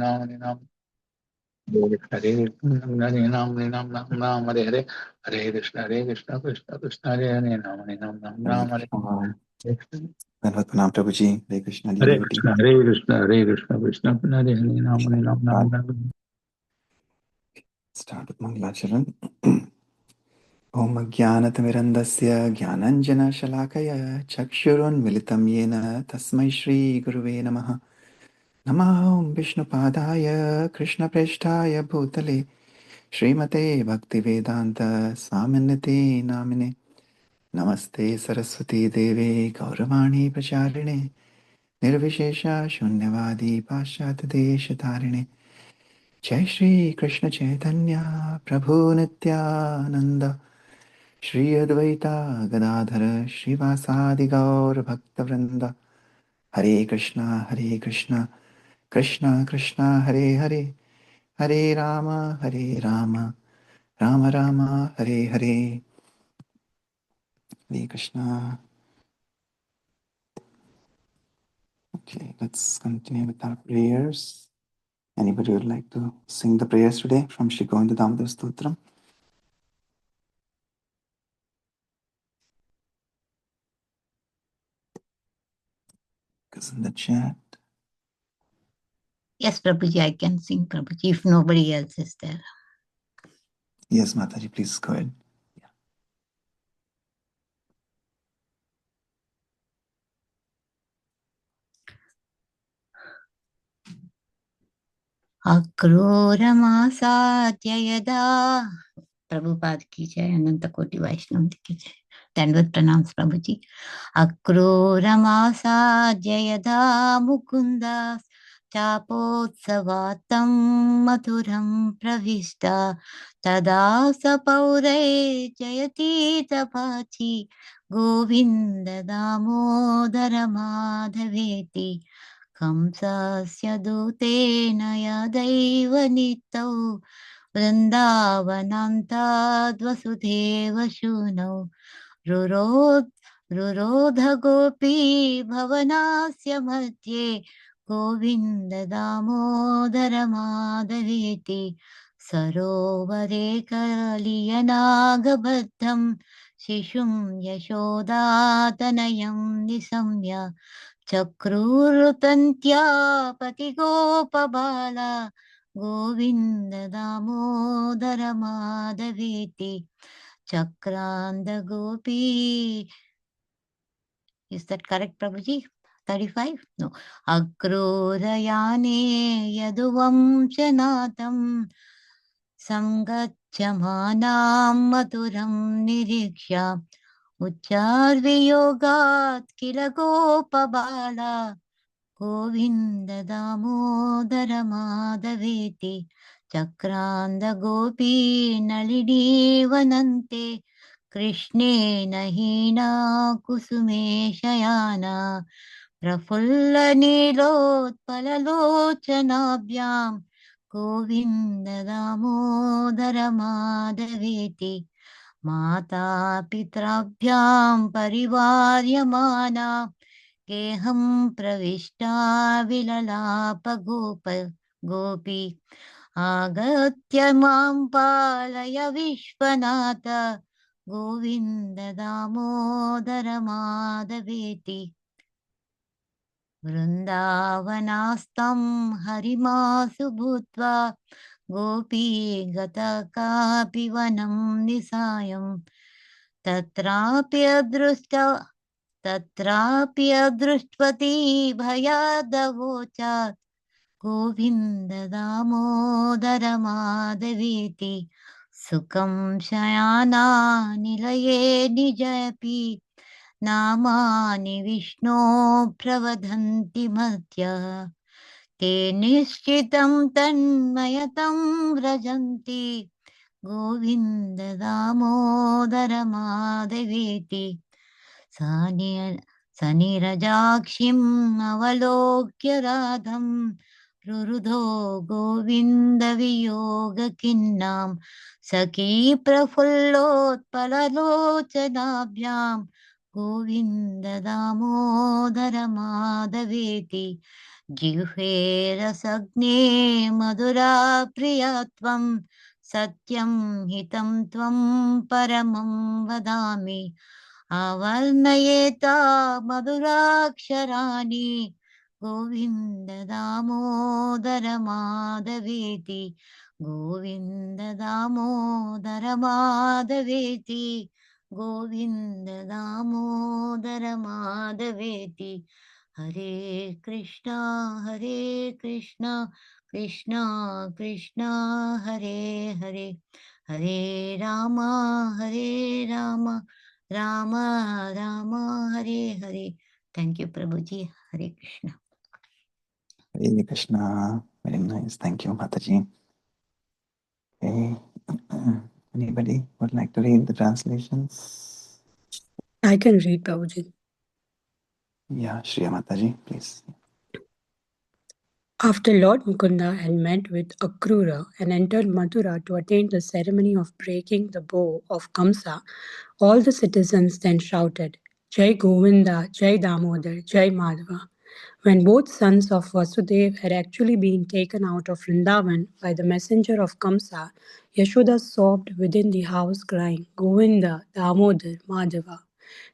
Hare Nam Hare Hare Hare Krishna Krishna Krishna Hare Hare Nam Hare Dandavat Pranam Prabhuji. Hare Krishna, dear Hare devotee. Krishna Hare Krishna Krishna Hare Hare Nam Hare Start with Mangalacharan. Om Jnanatimirandasya Jnananjana-shalakaya Chakshurunmilitam Yena Tasmai Shri Guruve Namaha. Namah Vishnupadaya Krishna Preshtaya Bhutale Srimate Bhaktivedanta Swaminate Namine Namaste Saraswati Deve Gauravani Pracharine Nirvishesha Shunyavadi Pashatadeshatarine Jai Shri Krishna Chaitanya Prabhu Nityananda Shri Advaita Gadadhara Srivasadi Gaur Bhaktavrinda Hare Krishna Krishna Krishna Hare Hare Hare Rama Rama Rama Hare Hare. Hare Krishna. Okay, let's continue with our prayers. Anybody would like to sing the prayers today from Shri Govinda Damodar Stotram? Because in the chat. Yes, Prabhuji, I can sing, Prabhuji, if nobody else is there. Yes, Mataji, please go ahead. अक्रूरमासाद्य यदा प्रभुपाद की जय, अनंत कोटि वैष्णव की जय. दंडवत प्रणाम प्रभुजी. अक्रूरमासाद्य यदा मुकुंद चापोत्सवातं मधुरं प्रविष्ट तदा स पौरे जयति तपाचि गोविंद दामोदर माधवेति कंसस्य दूतेन यदैव नीतौ वृन्दावनान्ताद्वसुधेव शूनौ रुरोध गोपी भवनास्य मध्ये गोविन्द दामोदर माधवेति सरोवरे कलियनागबद्धं शिशुं यशोदातनयं निशम्य चक्रुरुतन्त्या पतिगोपबाला गोविन्द दामोदर माधवेति चक्रान्त गोपी. Is that correct, Prabhuji? 35? No. अक्रूरयाने यदुवंशनाथं सङ्गच्छमानां मधुरं निरीक्ष्य उच्चार्वियोगात् किल गोपबाला गोविन्द दामोदर माधवेति चक्रान्त गोपी नलिनीवनन्ते कृष्णेन हीना कुसुमे शयाना प्रफुल्लनीलोत्पललोचनाभ्यां गोविन्द दामोदर माधवेति माता पितृभ्यां परिवार्यमाना गेहं प्रविष्टा विललाप गोपी आगत्य मां पालय विश्वनाथ गोविन्द दामोदर माधवेति वृन्दावनास्तं हरिमासु भूत्वा गोपी गतकापि वनं निसायं तत्रापि अदृष्ट्वती भयादवोचात् गोविन्द दामोदर माधवेति सुखं शयाना निलये निजयपि नामानि विष्णो प्रवदन्ति मध्यः ते निश्चितं तन्मयतं व्रजन्ति गोविन्द दामोदर माधवेति सनिरजाक्षिम् अवलोक्य राधं रुरुधो गोविन्द वियोग खिन्नां सखी प्रफुल्लोत्पललोचनाभ्यां गोविन्द दामोदर माधवेति जिह्वे रसज्ञे मधुरा प्रिया त्वं सत्यं हितं त्वं परमं वदामि अवर्णयेता मधुराक्षराणि गोविन्द दामोदर माधवेति गोविन्द दामोदर माधवेति गोविन्द दामोदर माधवेति हरे Krishna Krishna Krishna Hare Hare Hare Ram Ram Ram Hare Hare. Thank you, Prabhuji. Hare Krishna. Hare Krishna. Very nice. Thank you, Mataji. Okay. Anybody would like to read the translations? I can read, Prabhuji. Yeah, Shriya Mataji, please. After Lord Mukunda had met with Akrura and entered Mathura to attend the ceremony of breaking the bow of Kamsa, all the citizens then shouted, Jai Govinda, Jai Damodar, Jai Madhava. When both sons of Vasudev had actually been taken out of Vrindavan by the messenger of Kamsa, Yashoda sobbed within the house crying, Govinda, Damodar, Madhava.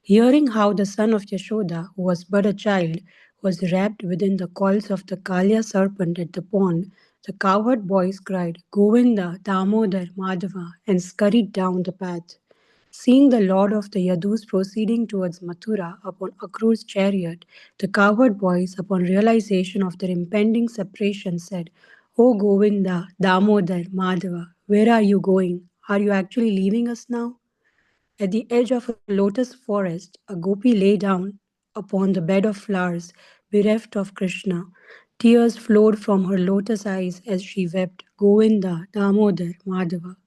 Hearing how the son of Yashoda, who was but a child, was wrapped within the coils of the Kalya serpent at the pond, the cowherd boys cried, Govinda, Damodar, Madhava, and scurried down the path. Seeing the lord of the Yadus proceeding towards Mathura upon Akrur's chariot, the cowherd boys, upon realization of their impending separation, said, O Govinda, Damodar, Madhava, where are you going? Are you actually leaving us now? At the edge of a lotus forest, a gopi lay down upon the bed of flowers, bereft of Krishna. Tears flowed from her lotus eyes as she wept, Govinda, Damodar, Madhava.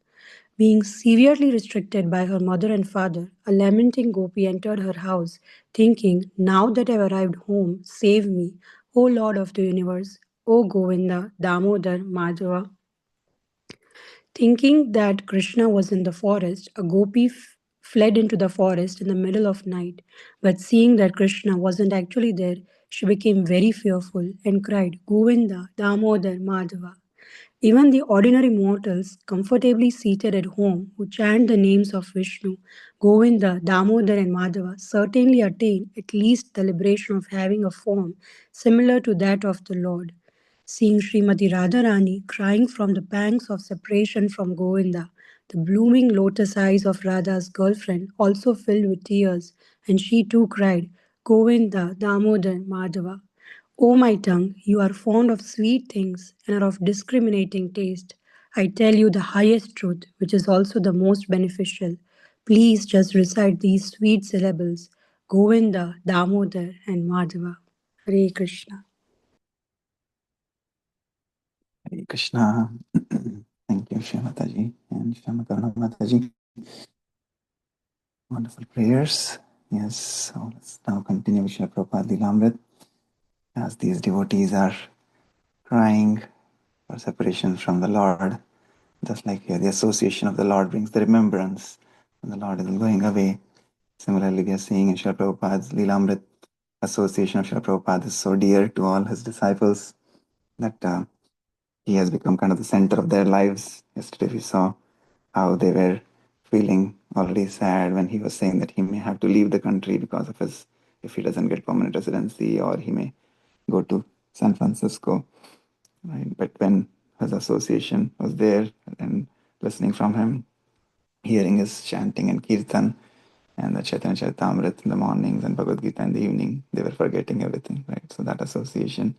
Being severely restricted by her mother and father, a lamenting gopi entered her house, thinking, Now that I have arrived home, save me, O Lord of the universe, O Govinda, Damodar, Madhava. Thinking that Krishna was in the forest, a gopi fled into the forest in the middle of night. But seeing that Krishna wasn't actually there, she became very fearful and cried, Govinda, Damodar, Madhava. Even the ordinary mortals, comfortably seated at home, who chant the names of Vishnu, Govinda, Damodar, and Madhava, certainly attain at least the liberation of having a form similar to that of the Lord. Seeing Srimati Radharani crying from the pangs of separation from Govinda, the blooming lotus eyes of Radha's girlfriend also filled with tears, and she too cried, Govinda, Damodar, Madhava. O my tongue, you are fond of sweet things and are of discriminating taste. I tell you the highest truth, which is also the most beneficial. Please just recite these sweet syllables, Govinda, Damodar, and Madhava. Hare Krishna. Hare Krishna. Thank you, Shriya Mataji and Shamakarna Mataji. Wonderful prayers. Yes, so let's now continue with Srila Prabhupada Lilamrit. As these devotees are crying for separation from the Lord, just like here, the association of the Lord brings the remembrance when the Lord is going away. Similarly, we are seeing in Srila Prabhupada's Lilamrit, association of Srila Prabhupada is so dear to all his disciples that he has become kind of the center of their lives. Yesterday we saw how they were feeling already sad when he was saying that he may have to leave the country because of his, if he doesn't get permanent residency, or he may go to San Francisco. Right? But when his association was there and listening from him, hearing his chanting and kirtan and the Chaitanya Charitamrita in the mornings and Bhagavad Gita in the evening, they were forgetting everything, right? So that association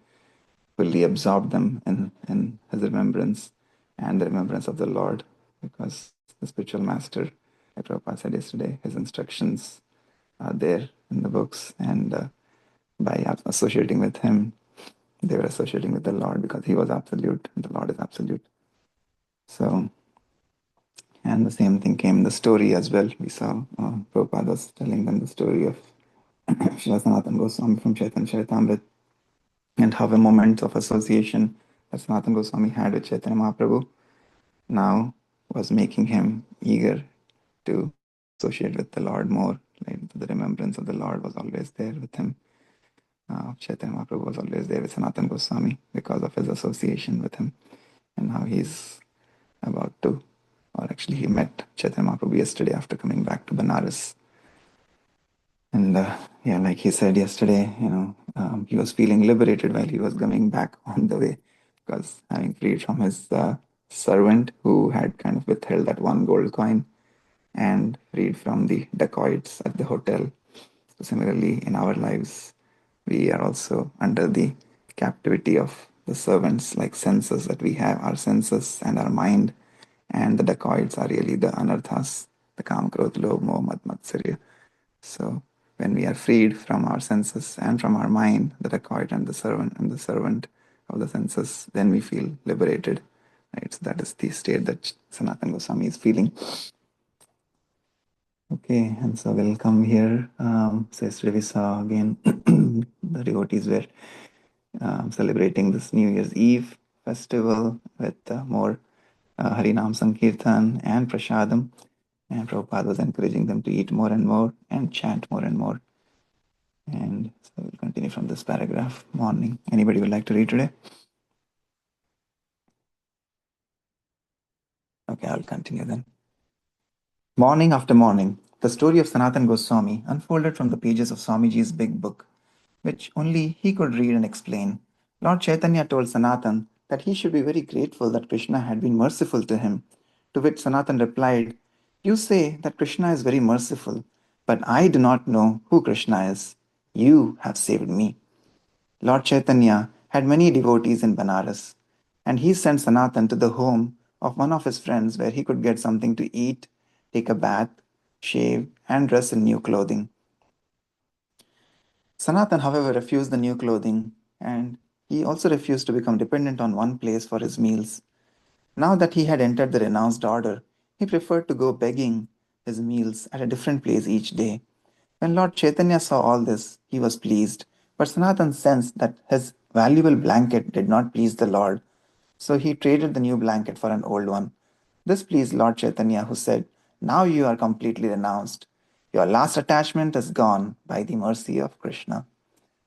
fully absorbed them in his remembrance and the remembrance of the Lord, because the spiritual master, like Prabhupada said yesterday, his instructions are there in the books, and by associating with him, they were associating with the Lord because he was absolute and the Lord is absolute. So, and the same thing came in the story as well. We saw Prabhupada was telling them the story of Srila Sanatana Goswami from Chaitanya Charitamrita, and how a moment of association that Sanatana Goswami had with Chaitanya Mahaprabhu now was making him eager to associate with the Lord more Like the remembrance of the Lord was always there with him. Chaitanya Mahaprabhu was always there with Sanatana Goswami because of his association with him. And now he's about to, or actually he met Chaitanya Mahaprabhu yesterday after coming back to Banaras. And yeah, like he said yesterday, he was feeling liberated while he was coming back on the way, because having freed from his servant who had kind of withheld that one gold coin, and freed from the dacoits at the hotel. So similarly, in our lives, we are also under the captivity of the servants, like senses that we have, our senses and our mind. And the dacoits are really the anarthas, the kam, krodh, lobh, moh, mad, matsarya. So when we are freed from our senses and from our mind, the dacoit and the servant of the senses, then we feel liberated. Right? So that is the state that Sanatana Goswami is feeling. Okay, and so we'll come here. So yesterday we saw again the devotees were celebrating this New Year's Eve festival with more Harinam Sankirtan and Prasadam. And Prabhupada was encouraging them to eat more and more and chant more and more. And so we'll continue from this paragraph. Morning. Anybody would like to read today? Okay, I'll continue then. Morning after morning, the story of Sanatan Goswami unfolded from the pages of Swamiji's big book, which only he could read and explain. Lord Chaitanya told Sanatan that he should be very grateful that Krishna had been merciful to him. To which Sanatan replied, "You say that Krishna is very merciful, but I do not know who Krishna is. You have saved me." Lord Chaitanya had many devotees in Banaras, and he sent Sanatan to the home of one of his friends where he could get something to eat, take a bath, shave, and dress in new clothing. Sanatan, however, refused the new clothing, and he also refused to become dependent on one place for his meals. Now that he had entered the renounced order, he preferred to go begging his meals at a different place each day. When Lord Chaitanya saw all this, he was pleased, but Sanatan sensed that his valuable blanket did not please the Lord, so he traded the new blanket for an old one. This pleased Lord Chaitanya, who said, "Now you are completely renounced. Your last attachment is gone by the mercy of Krishna."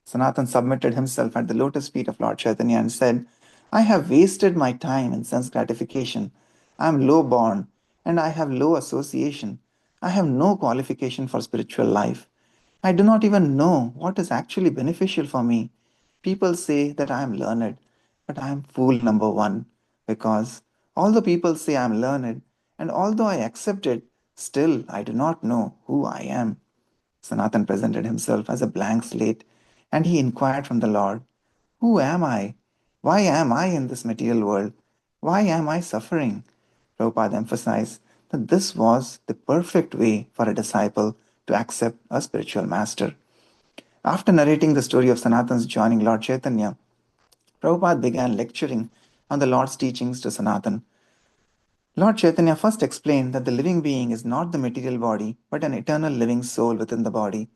Sanatan submitted himself at the lotus feet of Lord Chaitanya and said, "I have wasted my time in sense gratification. I am low born and I have low association. I have no qualification for spiritual life. I do not even know what is actually beneficial for me. People say that I am learned, but I am fool number one, because although people say I am learned, and although I accept it, still I do not know who I am." Sanatan presented himself as a blank slate, and he inquired from the Lord, "Who am I? Why am I in this material world? Why am I suffering?" Prabhupada emphasized that this was the perfect way for a disciple to accept a spiritual master. After narrating the story of Sanatan's joining Lord Chaitanya, Prabhupada began lecturing on the Lord's teachings to Sanatan. Lord Chaitanya first explained that the living being is not the material body, but an eternal living soul within the body.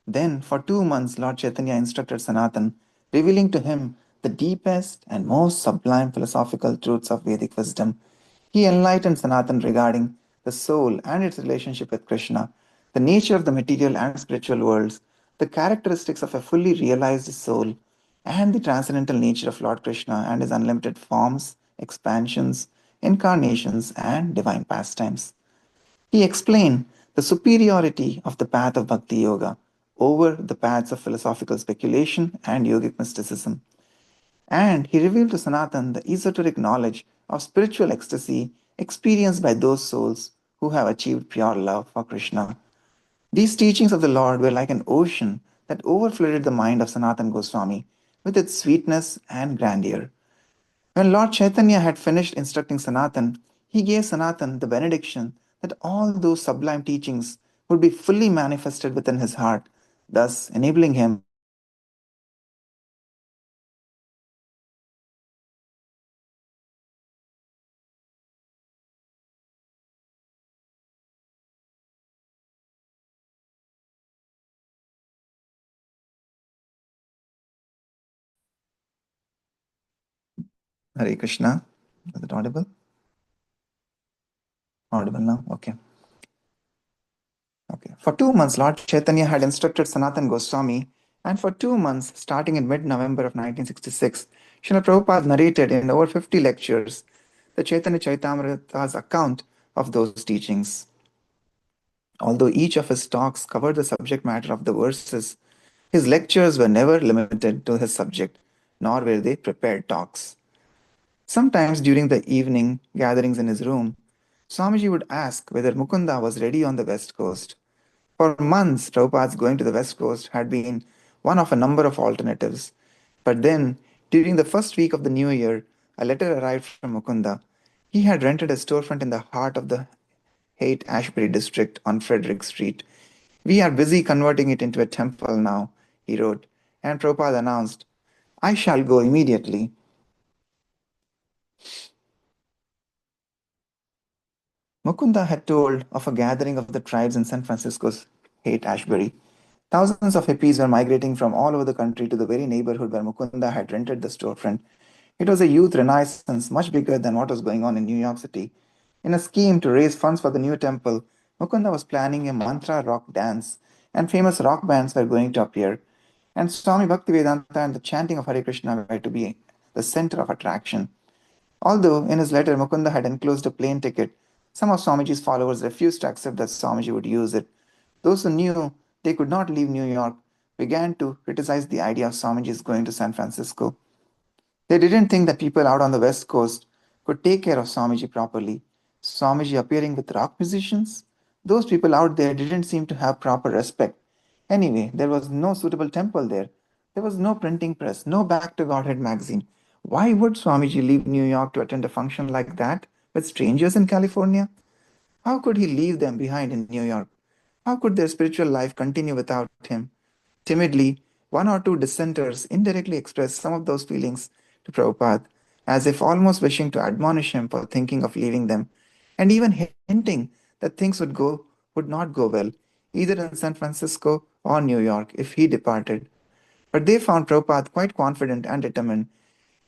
Then, for 2 months, Lord Chaitanya instructed Sanatan, revealing to him the deepest and most sublime philosophical truths of Vedic wisdom. He enlightened Sanatan regarding the soul and its relationship with Krishna, the nature of the material and spiritual worlds, the characteristics of a fully realized soul, and the transcendental nature of Lord Krishna and his unlimited forms, expansions, incarnations, and divine pastimes. He explained the superiority of the path of Bhakti Yoga over the paths of philosophical speculation and yogic mysticism. And he revealed to Sanatan the esoteric knowledge of spiritual ecstasy experienced by those souls who have achieved pure love for Krishna. These teachings of the Lord were like an ocean that overflooded the mind of Sanatan Goswami with its sweetness and grandeur. When Lord Chaitanya had finished instructing Sanatan, he gave Sanatan the benediction that all those sublime teachings would be fully manifested within his heart, thus enabling him Hare Krishna. Is it audible? Audible now? Okay. Okay. For 2 months, Lord Chaitanya had instructed Sanatan Goswami, and for 2 months, starting in mid-November of 1966, Srila Prabhupada narrated in over 50 lectures the Chaitanya Charitamrita's account of those teachings. Although each of his talks covered the subject matter of the verses, his lectures were never limited to his subject, nor were they prepared talks. Sometimes during the evening gatherings in his room, Swamiji would ask whether Mukunda was ready on the west coast. For months, Prabhupada's going to the west coast had been one of a number of alternatives. But then, during the first week of the new year, a letter arrived from Mukunda. He had rented a storefront in the heart of the Haight Ashbury district on Frederick Street. We are busy converting it into a temple now, he wrote, and Prabhupada announced, I shall go immediately. Mukunda had told of a gathering of the tribes in San Francisco's Haight Ashbury. Thousands of hippies were migrating from all over the country to the very neighborhood where Mukunda had rented the storefront. It was a youth renaissance much bigger than what was going on in New York City. In a scheme to raise funds for the new temple, Mukunda was planning a mantra rock dance, and famous rock bands were going to appear. And Swami Bhaktivedanta and the chanting of Hare Krishna were to be the center of attraction. Although in his letter Mukunda had enclosed a plane ticket, some of Swamiji's followers refused to accept that Swamiji would use it. Those who knew they could not leave New York began to criticize the idea of Swamiji's going to San Francisco. They didn't think that people out on the West Coast could take care of Swamiji properly. Swamiji appearing with rock musicians? Those people out there didn't seem to have proper respect. Anyway, there was no suitable temple there. There was no printing press, no Back to Godhead magazine. Why would Swamiji leave New York to attend a function like that with strangers in California? How could he leave them behind in New York? How could their spiritual life continue without him? Timidly, one or two dissenters indirectly expressed some of those feelings to Prabhupada, as if almost wishing to admonish him for thinking of leaving them, and even hinting that things would not go well, either in San Francisco or New York, if he departed. But they found Prabhupada quite confident and determined.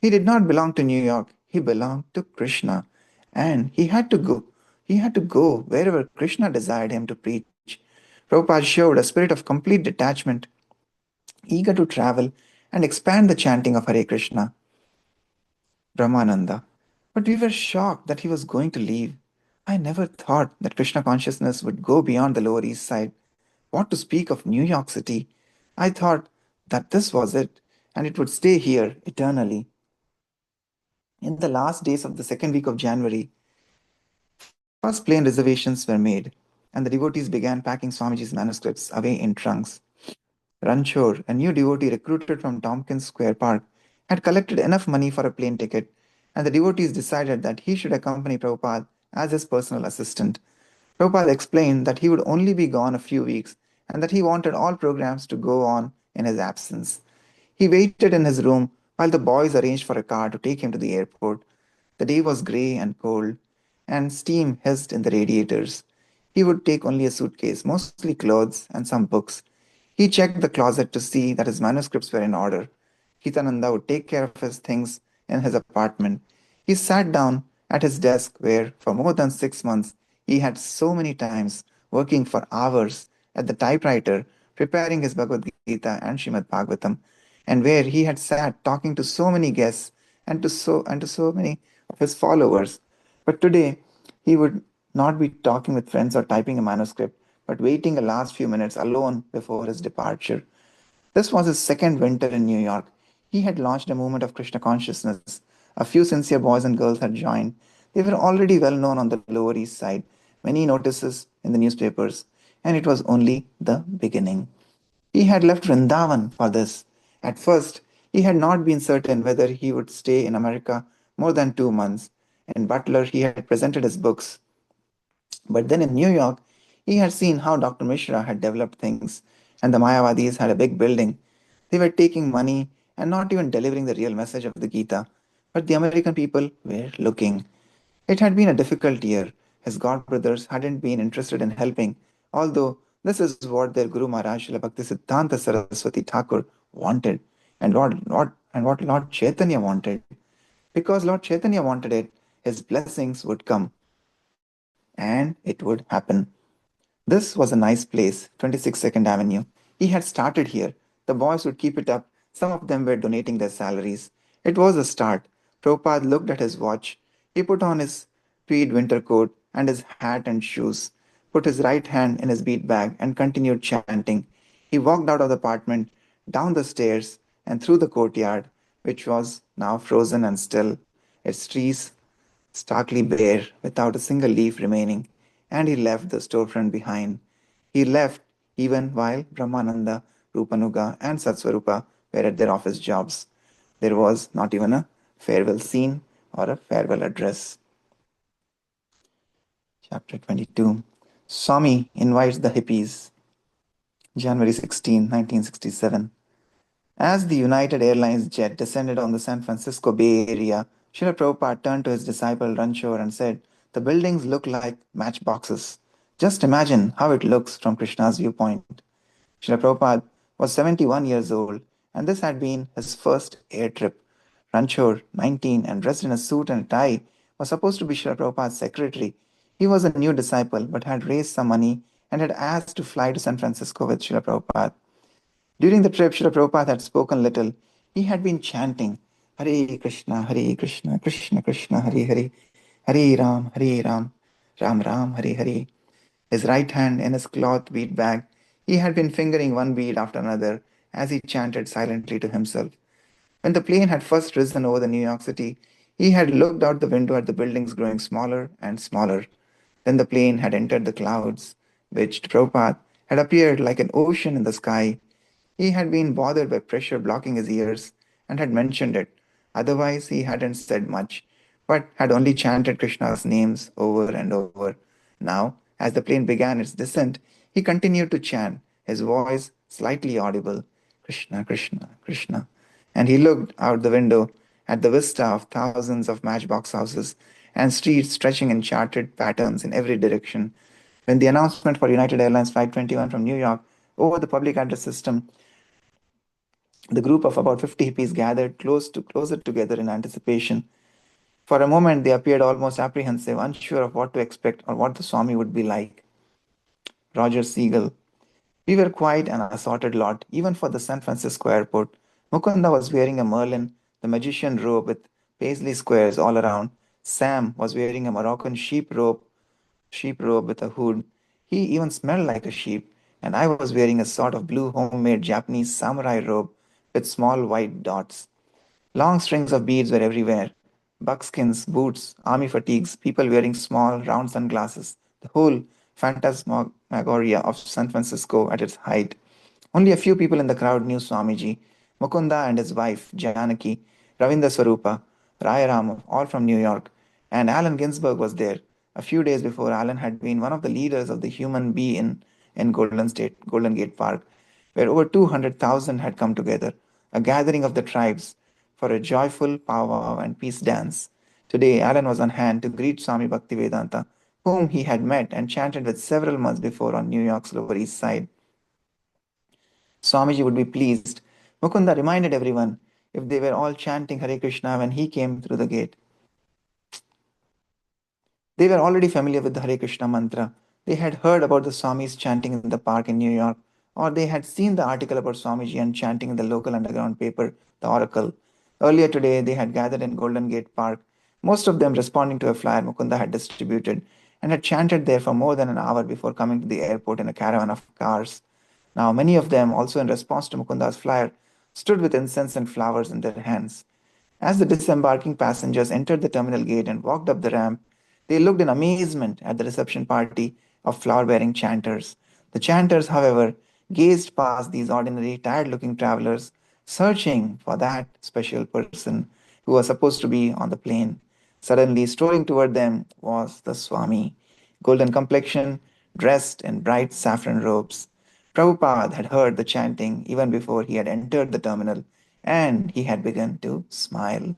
He did not belong to New York, he belonged to Krishna, and he had to go. He had to go wherever Krishna desired him to preach. Prabhupada showed a spirit of complete detachment, eager to travel and expand the chanting of Hare Krishna. Brahmananda. But we were shocked that he was going to leave. I never thought that Krishna consciousness would go beyond the Lower East Side. What to speak of New York City? I thought that this was it, and it would stay here eternally. In the last days of the second week of January, first plane reservations were made, and the devotees began packing Swamiji's manuscripts away in trunks. Ranchor, a new devotee recruited from Tompkins Square Park, had collected enough money for a plane ticket, and the devotees decided that he should accompany Prabhupada as his personal assistant. Prabhupada explained that he would only be gone a few weeks and that he wanted all programs to go on in his absence. He waited in his room while the boys arranged for a car to take him to the airport. The day was grey and cold, and steam hissed in the radiators. He would take only a suitcase, mostly clothes and some books. He checked the closet to see that his manuscripts were in order. Hitananda would take care of his things in his apartment. He sat down at his desk where, for more than 6 months, he had so many times working for hours at the typewriter, preparing his Bhagavad Gita and Srimad Bhagavatam, and where he had sat talking to so many guests and to so many of his followers. But today, he would not be talking with friends or typing a manuscript, but waiting the last few minutes alone before his departure. This was his second winter in New York. He had launched a movement of Krishna consciousness. A few sincere boys and girls had joined. They were already well known on the Lower East Side, many notices in the newspapers, and it was only the beginning. He had left Vrindavan for this. At first, he had not been certain whether he would stay in America more than 2 months. In Butler, he had presented his books. But then in New York, he had seen how Dr. Mishra had developed things, and the Mayavadis had a big building. They were taking money and not even delivering the real message of the Gita. But the American people were looking. It had been a difficult year. His god brothers hadn't been interested in helping, although this is what their Guru Maharaj Srila Bhakti Siddhanta Saraswati Thakur wanted, and what Lord Chaitanya wanted. Because Lord Chaitanya wanted it, his blessings would come, and it would happen. The This was a nice place, 26 Second Avenue. He had started here. The boys would keep it up. Some of them were donating their salaries. It was a start. Prabhupada looked at his watch. He put on his tweed winter coat and his hat and shoes, put his right hand in his bead bag, and continued chanting. He walked out of the apartment, down the stairs, and through the courtyard, which was now frozen and still, its trees starkly bare, without a single leaf remaining, and he left the storefront behind. He left even while Brahmananda, Rupanuga, and Satsvarupa were at their office jobs. There was not even a farewell scene or a farewell address. Chapter 22. Swami invites the hippies. January 16, 1967. As the United Airlines jet descended on the San Francisco Bay Area, Srila Prabhupada turned to his disciple Ranchor and said, "The buildings look like matchboxes. Just imagine how it looks from Krishna's viewpoint." Srila Prabhupada was 71 years old, and this had been his first air trip. Ranchor, 19, and dressed in a suit and tie, was supposed to be Srila Prabhupada's secretary. He was a new disciple, but had raised some money and had asked to fly to San Francisco with Srila Prabhupada. During the trip, Srila Prabhupada had spoken little. He had been chanting, Hare Krishna, Krishna Krishna, Hare Hare, Hare Ram, Ram Ram, Hare Hare. His right hand in his cloth bead bag, he had been fingering one bead after another as he chanted silently to himself. When the plane had first risen over the New York City, he had looked out the window at the buildings growing smaller and smaller. Then the plane had entered the clouds, which to Prabhupada had appeared like an ocean in the sky. He had been bothered by pressure blocking his ears and had mentioned it. Otherwise, he hadn't said much, but had only chanted Krishna's names over and over. Now, as the plane began its descent, he continued to chant, his voice slightly audible, Krishna, Krishna, Krishna. And he looked out the window at the vista of thousands of matchbox houses and streets stretching in charted patterns in every direction. When the announcement for United Airlines Flight 21 from New York over the public address system, the group of about 50 hippies gathered closer together in anticipation. For a moment, they appeared almost apprehensive, unsure of what to expect or what the Swami would be like. Roger Siegel. We were quite an assorted lot, even for the San Francisco airport. Mukunda was wearing a Merlin, the magician robe with paisley squares all around. Sam was wearing a Moroccan sheep robe with a hood. He even smelled like a sheep, and I was wearing a sort of blue homemade Japanese samurai robe with small white dots. Long strings of beads were everywhere. Buckskins, boots, army fatigues, people wearing small, round sunglasses. The whole phantasmagoria of San Francisco at its height. Only a few people in the crowd knew Swamiji. Mukunda and his wife, Janaki, Ravindra Swarupa, Rayaram, all from New York, and Allen Ginsberg was there. A few days before, Allen had been one of the leaders of the Human Bee in Golden Gate Park, where over 200,000 had come together, a gathering of the tribes for a joyful powwow and peace dance. Today, Allen was on hand to greet Swami Bhaktivedanta, whom he had met and chanted with several months before on New York's Lower East Side. Swamiji would be pleased. Mukunda reminded everyone if they were all chanting Hare Krishna when he came through the gate. They were already familiar with the Hare Krishna mantra. They had heard about the Swamis chanting in the park in New York, or they had seen the article about Swamiji and chanting in the local underground paper, The Oracle. Earlier today, they had gathered in Golden Gate Park, most of them responding to a flyer Mukunda had distributed, and had chanted there for more than an hour before coming to the airport in a caravan of cars. Now, many of them, also in response to Mukunda's flyer, stood with incense and flowers in their hands. As the disembarking passengers entered the terminal gate and walked up the ramp, they looked in amazement at the reception party of flower-bearing chanters. The chanters, however, gazed past these ordinary, tired-looking travelers, searching for that special person who was supposed to be on the plane. Suddenly, strolling toward them was the Swami, golden complexion, dressed in bright saffron robes. Prabhupada had heard the chanting even before he had entered the terminal, and he had begun to smile.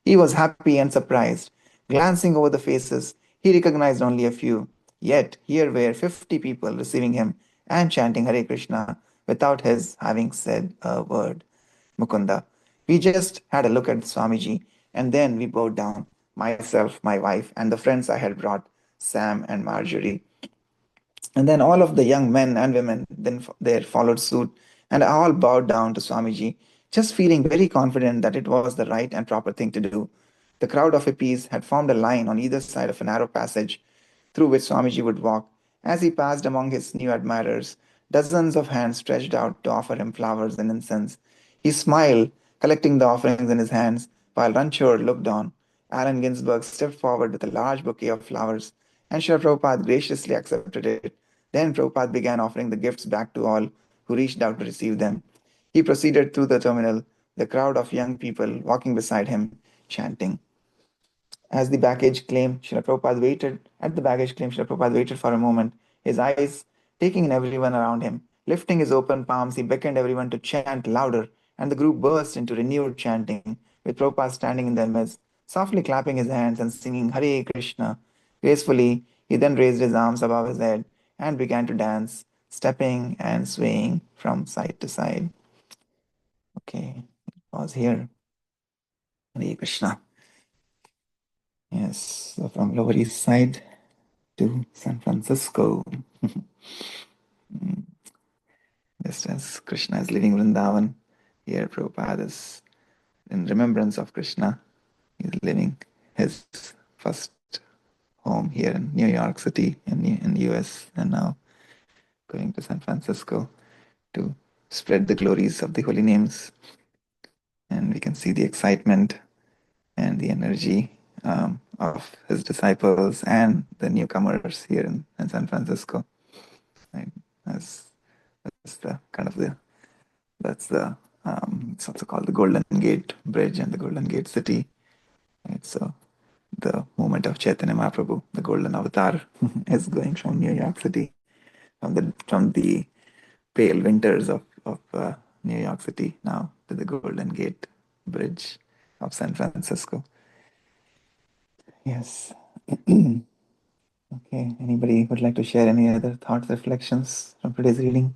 He was happy and surprised. Glancing over the faces, he recognized only a few. Yet here were 50 people receiving him and chanting Hare Krishna without his having said a word. Mukunda, we just had a look at Swamiji, and then we bowed down, myself, my wife, and the friends I had brought, Sam and Marjorie. And then all of the young men and women then there followed suit, and all bowed down to Swamiji, just feeling very confident that it was the right and proper thing to do. The crowd of hippies had formed a line on either side of a narrow passage through which Swamiji would walk. As he passed among his new admirers, dozens of hands stretched out to offer him flowers and incense. He smiled, collecting the offerings in his hands, while Ranchor looked on. Allen Ginsberg stepped forward with a large bouquet of flowers, and Srila Prabhupada graciously accepted it. Then Prabhupada began offering the gifts back to all who reached out to receive them. He proceeded through the terminal, the crowd of young people walking beside him, chanting. As the baggage claim, Srila Prabhupada waited. At the baggage claim, Srila Prabhupada waited for a moment, his eyes taking in everyone around him. Lifting his open palms, he beckoned everyone to chant louder, and the group burst into renewed chanting, with Prabhupada standing in their midst, softly clapping his hands and singing Hare Krishna. Gracefully, he then raised his arms above his head and began to dance, stepping and swaying from side to side. Okay, pause here. Hare Krishna. Yes, so from Lower East Side to San Francisco. Just as Krishna is leaving Vrindavan, here Prabhupada is in remembrance of Krishna. He's living his first home here in New York City in the US, and now going to San Francisco to spread the glories of the holy names. And we can see the excitement and the energy of his disciples and the newcomers here in San Francisco. Right? That's the kind of that's it's also called the Golden Gate Bridge and the Golden Gate City. Right? So the moment of Chaitanya Mahaprabhu, the Golden Avatar, is going from New York City, from the pale winters of New York City now to the Golden Gate Bridge of San Francisco. Yes. Okay. Anybody would like to share any other thoughts, reflections from today's reading?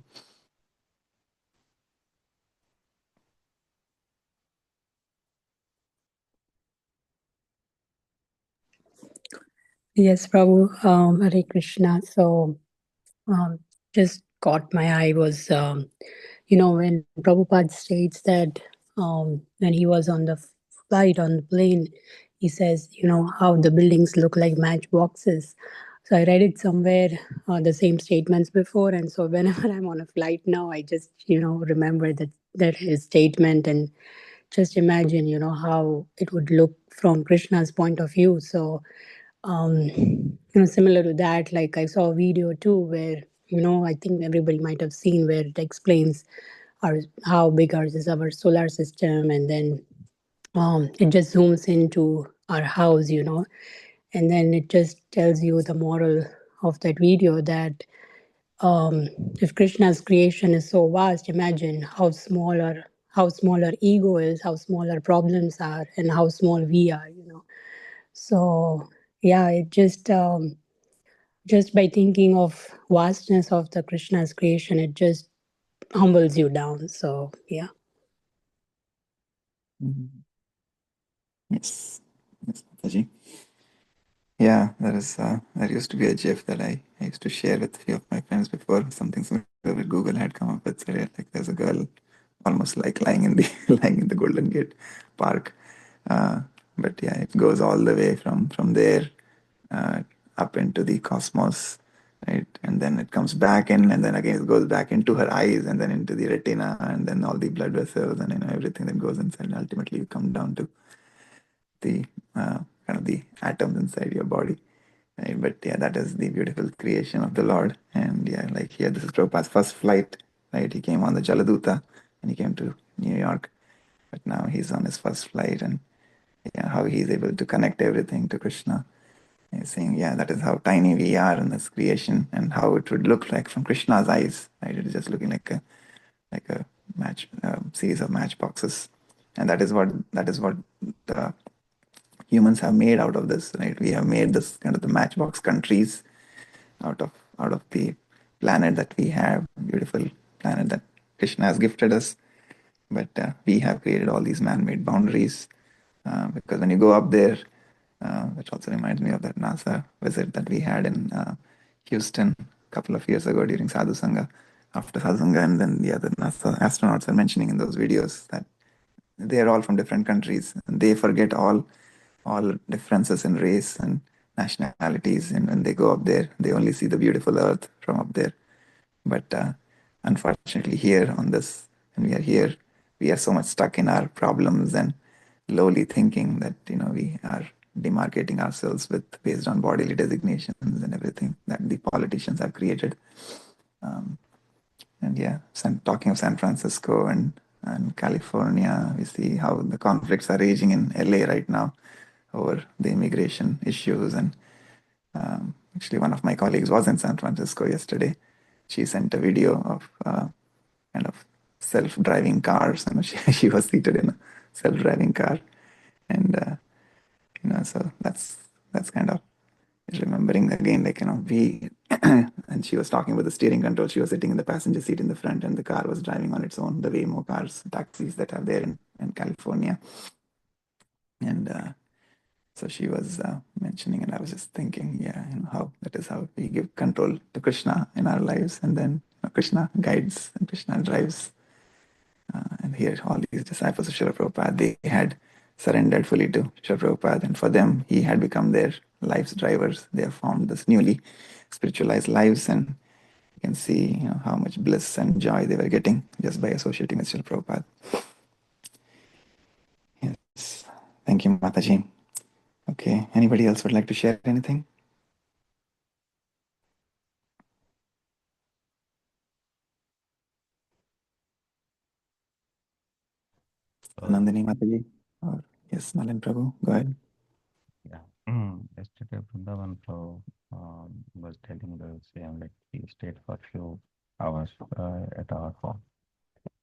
Yes, Prabhu, Hare Krishna. So, just caught my eye was, when Prabhupada states that when he was on the flight, on the plane, he says, how the buildings look like matchboxes. So I read it somewhere, the same statements before. And so whenever I'm on a flight now, I just, remember that his statement and just imagine, how it would look from Krishna's point of view. So, similar to that, like I saw a video too where, I think everybody might have seen where it explains how big ours is our solar system, and then it just zooms into our house, and then it just tells you the moral of that video that if Krishna's creation is so vast, imagine how small our ego is, how small our problems are, and how small we are, So yeah, it just by thinking of vastness of the Krishna's creation, it just humbles you down. So yeah. Yes. Yes, Mataji. Yeah, there used to be a GIF that I used to share with a few of my friends before. Something similar with Google had come up with. So like there's a girl almost like lying in the lying in the Golden Gate Park. But yeah, it goes all the way from there up into the cosmos, right? And then it comes back in, and then again it goes back into her eyes, and then into the retina, and then all the blood vessels, and everything that goes inside. And ultimately, you come down to the kind of the atoms inside your body. Right? But yeah, that is the beautiful creation of the Lord. And yeah, like here, this is Prabhupada's first flight, right? He came on the Jaladuta and he came to New York. But now he's on his first flight, and yeah, how he's able to connect everything to Krishna. He's saying, yeah, that is how tiny we are in this creation, and how it would look like from Krishna's eyes, right? It is just looking like a series of matchboxes, and that is what the humans have made out of this, right? We have made this kind of the matchbox countries out of the planet that we have, beautiful planet that Krishna has gifted us. But we have created all these man-made boundaries because when you go up there, which also reminds me of that NASA visit that we had in Houston couple of years ago during Sadhu Sangha, after Sadhu Sangha, and then the other NASA astronauts are mentioning in those videos that they are all from different countries, and they forget all differences in race and nationalities, and when they go up there, they only see the beautiful earth from up there. But unfortunately, here on this, when we are here, we are so much stuck in our problems and lowly thinking that we are demarcating ourselves based on bodily designations and everything that the politicians have created. And yeah, talking of San Francisco and California, we see how the conflicts are raging in LA right now over the immigration issues. And actually, one of my colleagues was in San Francisco yesterday. She sent a video of kind of self-driving cars, and she was seated in a self-driving car, and so that's kind of remembering again, like we and she was talking about the steering control. She was sitting in the passenger seat in the front, and the car was driving on its own. The Waymo cars, taxis that are there in California, and so she was mentioning, and I was just thinking, yeah, how that is how we give control to Krishna in our lives, and then Krishna guides and Krishna drives. And here, all these disciples of Srila Prabhupada, they had surrendered fully to Srila Prabhupada, and for them, he had become their life's drivers. They have formed this newly spiritualized lives, and you can see how much bliss and joy they were getting just by associating with Srila Prabhupada. Yes. Thank you, Mataji. Okay, anybody else would like to share anything? Nandini Mataji? Or yes, Nalin Prabhu, go ahead. Yeah. Yesterday, Vrindavan was telling the same, like he stayed for a few hours at our home.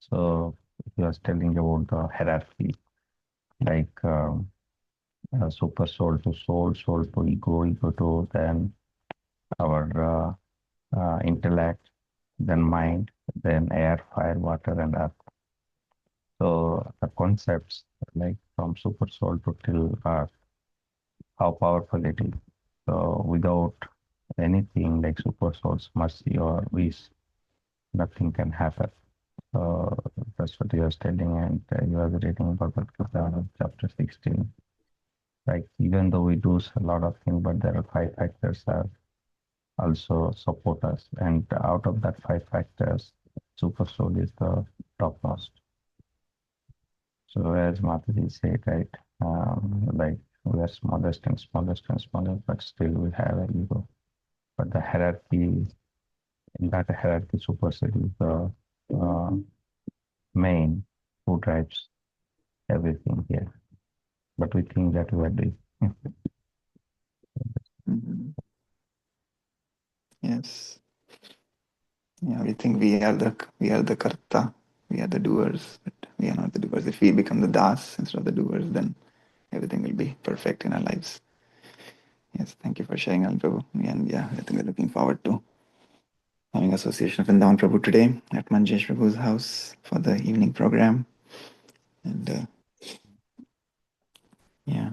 So he was telling about the hierarchy, like super soul to soul, soul to ego, ego to then our intellect, then mind, then air, fire, water, and earth. So the concepts like from super soul to till earth, how powerful it is. So without anything like super soul's mercy or wish, nothing can happen. So that's what he was telling, and he was reading Bhagavad Gita, chapter 16. Like even though we do a lot of things, but there are 5 factors that also support us, and out of that 5 factors, super soul is the topmost. So as Mataji said, right, like we are smallest and smallest and smallest, but still we have an ego. But the hierarchy, in that hierarchy, super soul is the main who drives everything here. But we think that we are doing. Mhm. Yes. Yeah, we think we are the karta, we are the doers, but we are not the doers. If we become the das instead of the doers, then everything will be perfect in our lives. Yes, thank you for sharing, Al Prabhu. And yeah, I think we're looking forward to having Association of Vrindavan Prabhu today at Manjesh Prabhu's house for the evening program. And yeah,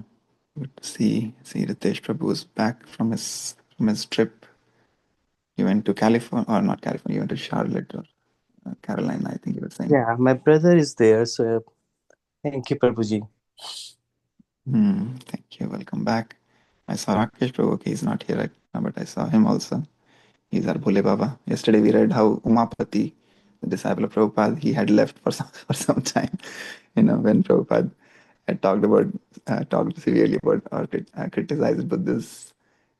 good to see Ritesh Prabhu is back from his trip. You went to California, or not California, you went to Charlotte or Carolina, I think you were saying. Yeah, my brother is there, so thank you, Prabhuji. Thank you. Welcome back. I saw Rakesh Prabhu. Okay, he's not here right now, but I saw him also. He's our Bhole Baba. Yesterday we read how Umapati, the disciple of Prabhupada, he had left for some time. When Prabhupada had talked severely about or criticized Buddhists,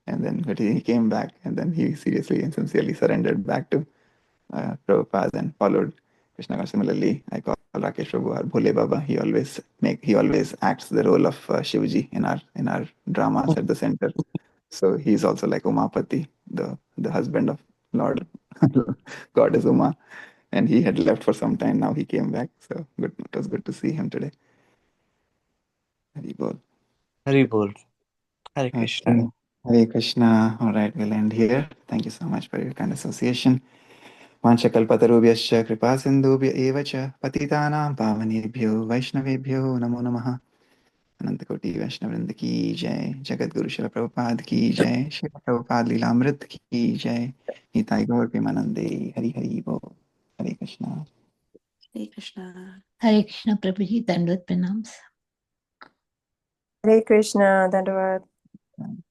and then but he came back, and then he seriously and sincerely surrendered back to Prabhupada and followed Krishna. Similarly, I call Rakesh Prabhu our Bhole Baba. He always acts the role of Shivaji in our dramas at the center. So he's also like Umapati, the husband of Lord Goddess Uma, and he had left for some time. Now he came back. So good. It was good to see him today. Hari Bol. Hari Bol. Hare Krishna. Okay. Hare Krishna. All right, we'll end here. Thank you so much for your kind association. वाञ्छकल्पतरुभ्यश्च कृपासिन्धुभ्य एव च पतितानां पावनेभ्यो वैष्णवेभ्यो नमो नमः. अनंत कोटि वैष्णव वृंद की जय, जगत गुरु शिल प्रभुपाद की जय, शिल प्रभुपाद लीलामृत की जय, निताई गौर प्रेमानंदे, हरि हरि बोल। हरे कृष्णा। Hare Krishna. हरे कृष्ण प्रभु जी, दंडवत प्रणाम। Hare Krishna, Dandavat.